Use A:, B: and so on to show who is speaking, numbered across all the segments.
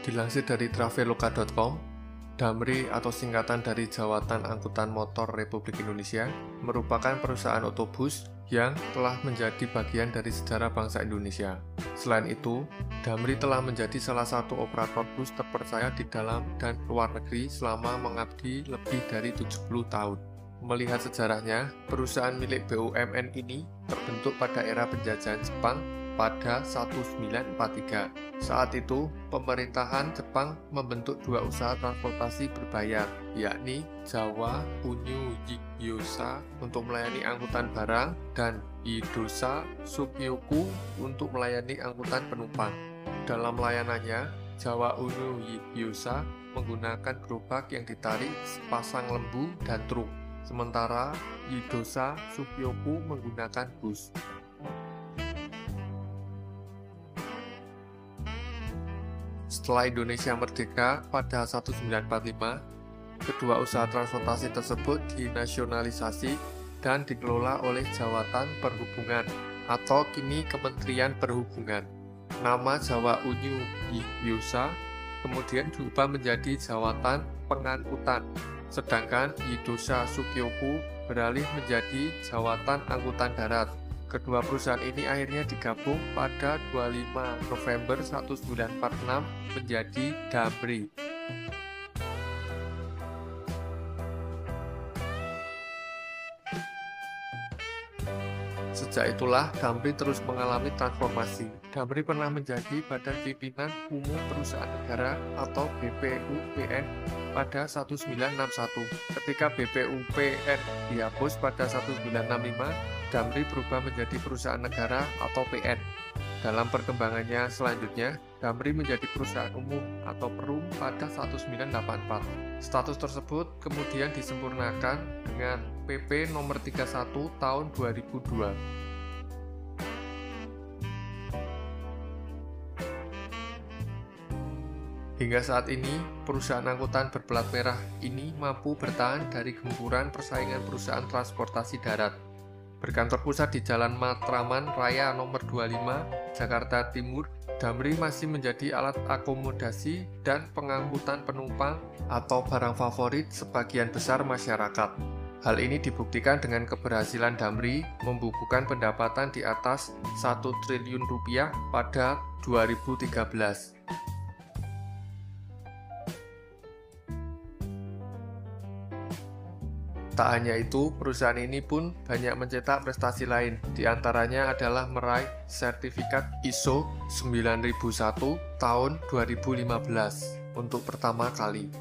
A: Dilansir dari traveloka.com, Damri atau singkatan dari Jawatan Angkutan Motor Republik Indonesia merupakan perusahaan otobus yang telah menjadi bagian dari sejarah bangsa Indonesia. Selain itu, Damri telah menjadi salah satu operator bus terpercaya di dalam dan luar negeri selama mengabdi lebih dari 70 tahun. Melihat sejarahnya, perusahaan milik BUMN ini terbentuk pada era penjajahan Jepang pada 1943. Saat itu, pemerintahan Jepang membentuk dua usaha transportasi berbayar, yakni Jawa Unyu Yikyosa untuk melayani angkutan barang dan Idosa Sukyoku untuk melayani angkutan penumpang. Dalam layanannya, Jawa Unyu Yikyosa menggunakan gerobak yang ditarik sepasang lembu dan truk, sementara Idosa Sukyoku menggunakan bus. Setelah Indonesia merdeka pada 1945, kedua usaha transportasi tersebut dinasionalisasi dan dikelola oleh Jawatan Perhubungan atau kini Kementerian Perhubungan. Nama Jawa Unyu Yikyosa kemudian diubah menjadi Jawatan Pengangkutan, sedangkan Idosa Sukyoku beralih menjadi Jawatan Angkutan Darat. Kedua perusahaan ini akhirnya digabung pada 25 November 1946 menjadi Damri. Sejak itulah Damri terus mengalami transformasi. Damri pernah menjadi Badan Pimpinan Umum Perusahaan Negara atau BPUPN pada 1961. Ketika BPUPN dihapus pada 1965, Damri berubah menjadi perusahaan negara atau PN. Dalam perkembangannya selanjutnya, Damri menjadi perusahaan umum atau Perum pada 1984. Status tersebut kemudian disempurnakan dengan PP nomor 31 tahun 2002. Hingga saat ini, perusahaan angkutan berplat merah ini mampu bertahan dari gempuran persaingan perusahaan transportasi darat. Berkantor pusat di Jalan Matraman Raya nomor 25, Jakarta Timur, Damri masih menjadi alat akomodasi dan pengangkutan penumpang atau barang favorit sebagian besar masyarakat. Hal ini dibuktikan dengan keberhasilan Damri membukukan pendapatan di atas 1 triliun rupiah pada 2013. Tak hanya itu, perusahaan ini pun banyak mencetak prestasi lain. Di antaranya adalah meraih sertifikat ISO 9001 tahun 2015 untuk pertama kali.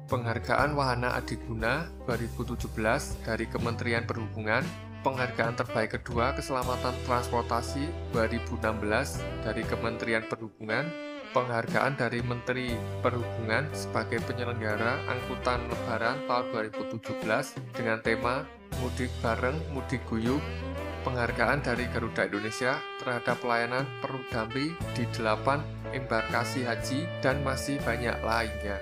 A: Penghargaan Wahana Adiguna 2017 dari Kementerian Perhubungan, penghargaan terbaik kedua Keselamatan Transportasi 2016 dari Kementerian Perhubungan, penghargaan dari Menteri Perhubungan sebagai penyelenggara angkutan lebaran tahun 2017 dengan tema Mudik Bareng Mudik Guyup, penghargaan dari Garuda Indonesia terhadap pelayanan Perum Damri di 8 embarkasi haji, dan masih banyak lainnya.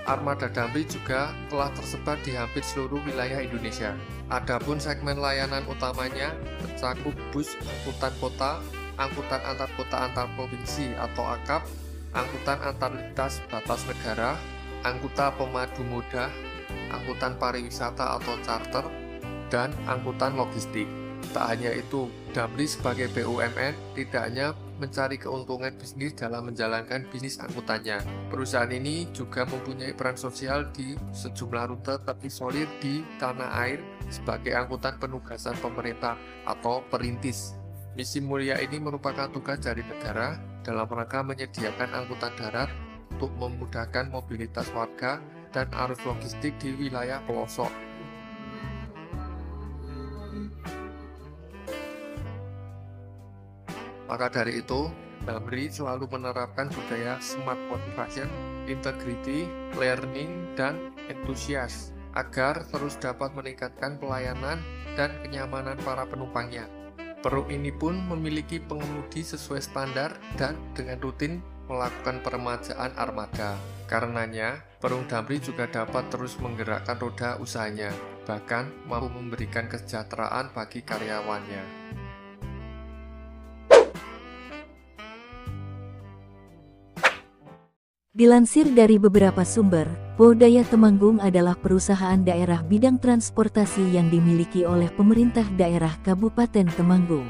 A: Armada Damri juga telah tersebar di hampir seluruh wilayah Indonesia. Adapun segmen layanan utamanya mencakup bus angkutan kota, angkutan antar kota antar provinsi atau AKAP, angkutan antar lintas batas negara, angkutan pemadu moda, angkutan pariwisata atau charter, dan angkutan logistik. Tak hanya itu, Damri sebagai BUMN tidak hanya mencari keuntungan bisnis dalam menjalankan bisnis angkutannya. Perusahaan ini juga mempunyai peran sosial di sejumlah rute terisolir di tanah air sebagai angkutan penugasan pemerintah atau perintis. Misi mulia ini merupakan tugas dari negara dalam rangka menyediakan angkutan darat untuk memudahkan mobilitas warga dan arus logistik di wilayah pelosok. Maka dari itu, Damri selalu menerapkan budaya smart motivation, integrity, learning, dan enthusiast agar terus dapat meningkatkan pelayanan dan kenyamanan para penumpangnya. Perum ini pun memiliki pengemudi sesuai standar dan dengan rutin melakukan peremajaan armada. Karenanya, Perum Damri juga dapat terus menggerakkan roda usahanya, bahkan mampu memberikan kesejahteraan bagi karyawannya.
B: Dilansir dari beberapa sumber, PO Daya Temanggung adalah perusahaan daerah bidang transportasi yang dimiliki oleh pemerintah daerah Kabupaten Temanggung.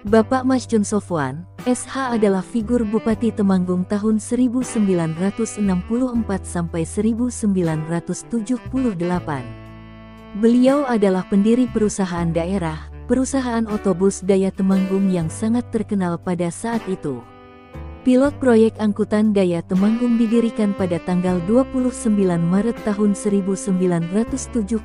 B: Bapak Masjun Sofwan, SH adalah figur Bupati Temanggung tahun 1964 sampai 1978. Beliau adalah pendiri perusahaan daerah, perusahaan otobus Daya Temanggung yang sangat terkenal pada saat itu. Pilot proyek angkutan Daya Temanggung didirikan pada tanggal 29 Maret tahun 1971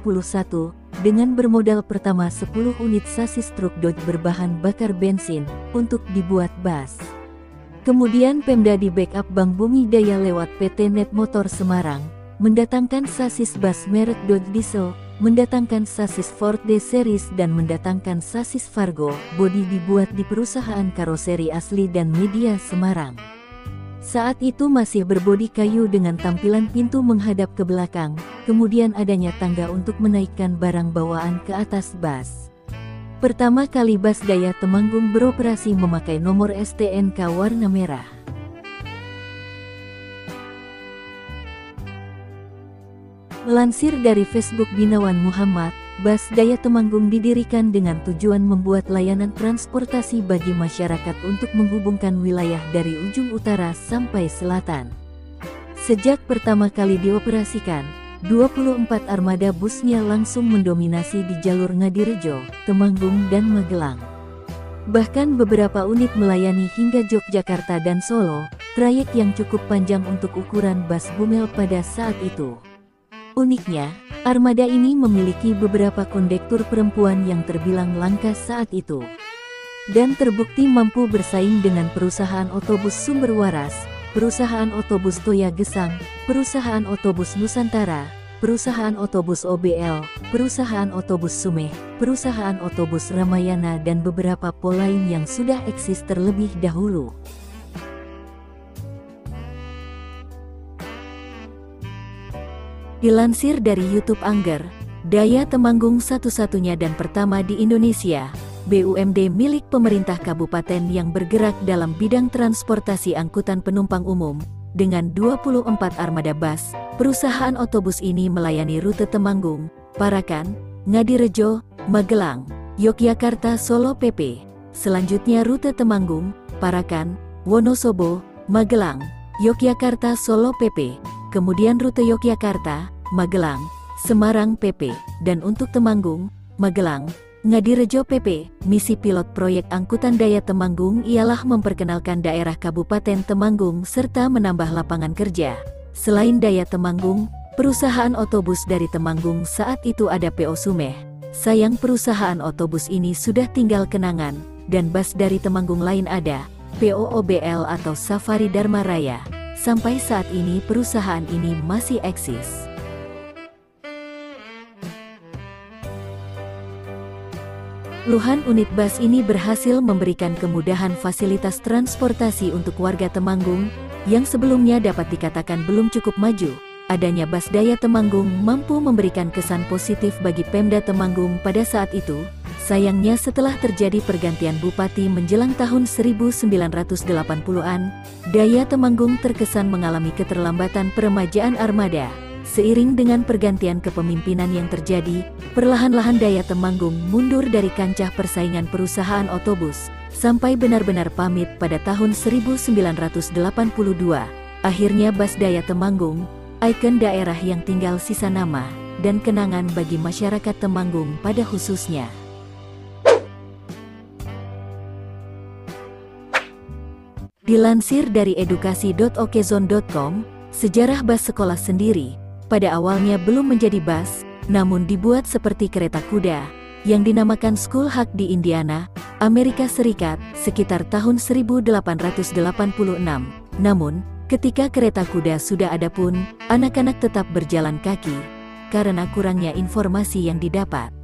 B: dengan bermodal pertama 10 unit sasis truk Dodge berbahan bakar bensin untuk dibuat bus. Kemudian Pemda di backup Bank Bumi Daya lewat PT Net Motor Semarang mendatangkan sasis bus merek Dodge Diesel, mendatangkan sasis Ford D-Series dan mendatangkan sasis Fargo bodi dibuat di perusahaan karoseri asli dan media Semarang. Saat itu masih berbodi kayu dengan tampilan pintu menghadap ke belakang, kemudian adanya tangga untuk menaikkan barang bawaan ke atas bus. Pertama kali bus Daya Temanggung beroperasi memakai nomor STNK warna merah. Melansir dari Facebook Binawan Muhammad, bus Daya Temanggung didirikan dengan tujuan membuat layanan transportasi bagi masyarakat untuk menghubungkan wilayah dari ujung utara sampai selatan. Sejak pertama kali dioperasikan, 24 armada busnya langsung mendominasi di jalur Ngadirejo, Temanggung dan Magelang. Bahkan beberapa unit melayani hingga Yogyakarta dan Solo, trayek yang cukup panjang untuk ukuran bus Bumel pada saat itu. Uniknya, armada ini memiliki beberapa kondektur perempuan yang terbilang langka saat itu. Dan terbukti mampu bersaing dengan perusahaan otobus Sumber Waras, perusahaan otobus Toya Gesang, perusahaan otobus Nusantara, perusahaan otobus OBL, perusahaan otobus Sumeh, perusahaan otobus Ramayana dan beberapa PO lain yang sudah eksis terlebih dahulu. Dilansir dari YouTube Angger, Daya Temanggung satu-satunya dan pertama di Indonesia, BUMD milik pemerintah kabupaten yang bergerak dalam bidang transportasi angkutan penumpang umum. Dengan 24 armada bus, perusahaan otobus ini melayani rute Temanggung, Parakan, Ngadirejo, Magelang, Yogyakarta, Solo PP. Selanjutnya rute Temanggung, Parakan, Wonosobo, Magelang, Yogyakarta, Solo PP. Kemudian rute Yogyakarta, Magelang, Semarang PP, dan untuk Temanggung, Magelang, Ngadirejo PP. Misi pilot proyek angkutan Daya Temanggung ialah memperkenalkan daerah Kabupaten Temanggung serta menambah lapangan kerja. Selain Daya Temanggung, perusahaan otobus dari Temanggung saat itu ada PO Sumeh. Sayang perusahaan otobus ini sudah tinggal kenangan, dan bus dari Temanggung lain ada, PO OBL atau Safari Dharma Raya. Sampai saat ini perusahaan ini masih eksis. Puluhan unit bus ini berhasil memberikan kemudahan fasilitas transportasi untuk warga Temanggung, yang sebelumnya dapat dikatakan belum cukup maju. Adanya bus Daya Temanggung mampu memberikan kesan positif bagi Pemda Temanggung pada saat itu. Sayangnya setelah terjadi pergantian bupati menjelang tahun 1980-an, Daya Temanggung terkesan mengalami keterlambatan peremajaan armada. Seiring dengan pergantian kepemimpinan yang terjadi, perlahan-lahan Daya Temanggung mundur dari kancah persaingan perusahaan otobus, sampai benar-benar pamit pada tahun 1982. Akhirnya bus Daya Temanggung, ikon daerah yang tinggal sisa nama, dan kenangan bagi masyarakat Temanggung pada khususnya. Dilansir dari edukasi.okezone.com, sejarah bus sekolah sendiri, pada awalnya belum menjadi bus, namun dibuat seperti kereta kuda, yang dinamakan School Hug di Indiana, Amerika Serikat, sekitar tahun 1886. Namun, ketika kereta kuda sudah ada pun, anak-anak tetap berjalan kaki, karena kurangnya informasi yang didapat.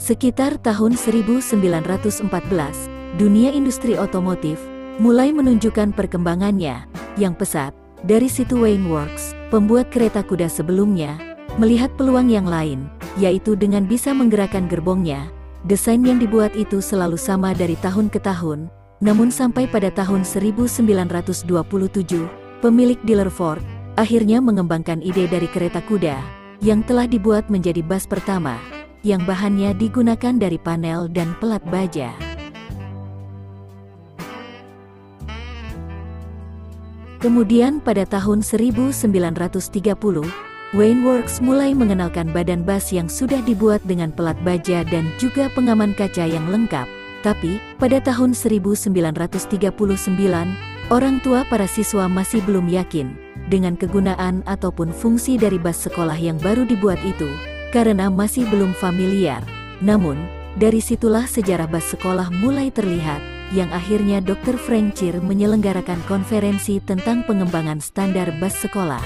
B: Sekitar tahun 1914, dunia industri otomotif mulai menunjukkan perkembangannya yang pesat. Dari situ Wayne Works, pembuat kereta kuda sebelumnya, melihat peluang yang lain, yaitu dengan bisa menggerakkan gerbongnya. Desain yang dibuat itu selalu sama dari tahun ke tahun, Namun sampai pada tahun 1927, pemilik dealer Ford akhirnya mengembangkan ide dari kereta kuda yang telah dibuat menjadi bus pertama, yang bahannya digunakan dari panel dan pelat baja. Kemudian pada tahun 1930, Wayne Works mulai mengenalkan badan bus yang sudah dibuat dengan pelat baja dan juga pengaman kaca yang lengkap. Tapi, pada tahun 1939, orang tua para siswa masih belum yakin dengan kegunaan ataupun fungsi dari bus sekolah yang baru dibuat itu, karena masih belum familiar. Namun, dari situlah sejarah bus sekolah mulai terlihat, yang akhirnya Dr. Frank Cheer menyelenggarakan konferensi tentang pengembangan standar bus sekolah.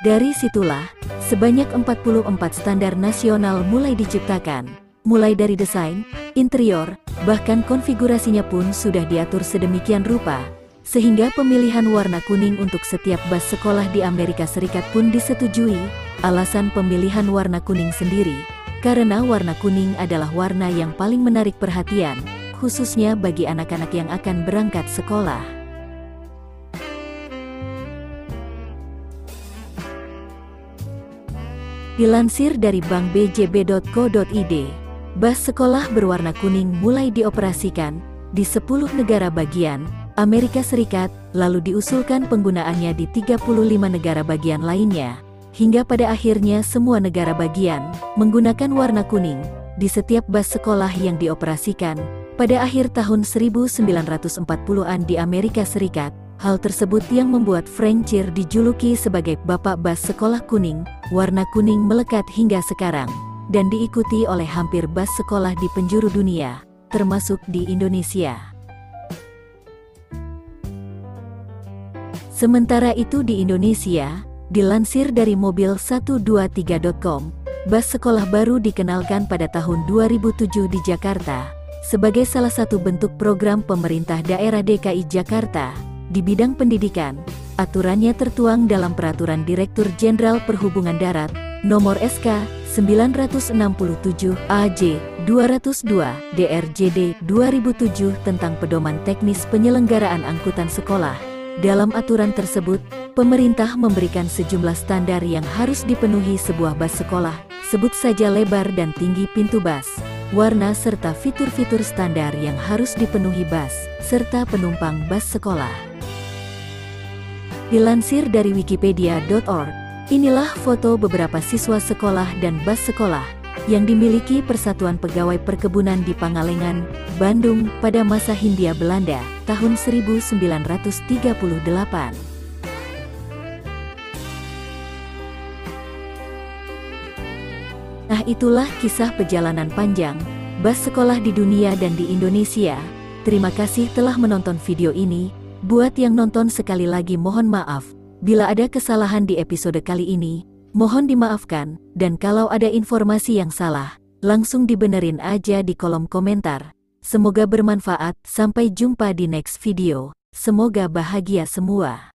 B: Dari situlah, sebanyak 44 standar nasional mulai diciptakan, mulai dari desain, interior, bahkan konfigurasinya pun sudah diatur sedemikian rupa, sehingga pemilihan warna kuning untuk setiap bus sekolah di Amerika Serikat pun disetujui. Alasan pemilihan warna kuning sendiri, karena warna kuning adalah warna yang paling menarik perhatian, khususnya bagi anak-anak yang akan berangkat sekolah. Dilansir dari bankbjb.co.id, bus sekolah berwarna kuning mulai dioperasikan di 10 negara bagian Amerika Serikat, lalu diusulkan penggunaannya di 35 negara bagian lainnya, hingga pada akhirnya semua negara bagian menggunakan warna kuning di setiap bus sekolah yang dioperasikan pada akhir tahun 1940-an di Amerika Serikat. Hal tersebut yang membuat Frank Cheer dijuluki sebagai Bapak Bus Sekolah Kuning. Warna kuning melekat hingga sekarang, dan diikuti oleh hampir bus sekolah di penjuru dunia, termasuk di Indonesia. Sementara itu di Indonesia, dilansir dari mobil123.com, bus sekolah baru dikenalkan pada tahun 2007 di Jakarta, sebagai salah satu bentuk program pemerintah daerah DKI Jakarta di bidang pendidikan. Aturannya tertuang dalam Peraturan Direktur Jenderal Perhubungan Darat Nomor SK 967 AJ 202 DRJD 2007 tentang pedoman teknis penyelenggaraan angkutan sekolah. Dalam aturan tersebut, pemerintah memberikan sejumlah standar yang harus dipenuhi sebuah bus sekolah, sebut saja lebar dan tinggi pintu bus, warna serta fitur-fitur standar yang harus dipenuhi bus, serta penumpang bus sekolah. Dilansir dari wikipedia.org, inilah foto beberapa siswa sekolah dan bus sekolah yang dimiliki Persatuan Pegawai Perkebunan di Pangalengan, Bandung pada masa Hindia Belanda, tahun 1938. Nah, itulah kisah perjalanan panjang bus sekolah di dunia dan di Indonesia. Terima kasih telah menonton video ini. Buat yang nonton sekali lagi mohon maaf, bila ada kesalahan di episode kali ini, mohon dimaafkan, dan kalau ada informasi yang salah, langsung dibenerin aja di kolom komentar. Semoga bermanfaat, sampai jumpa di next video, semoga bahagia semua.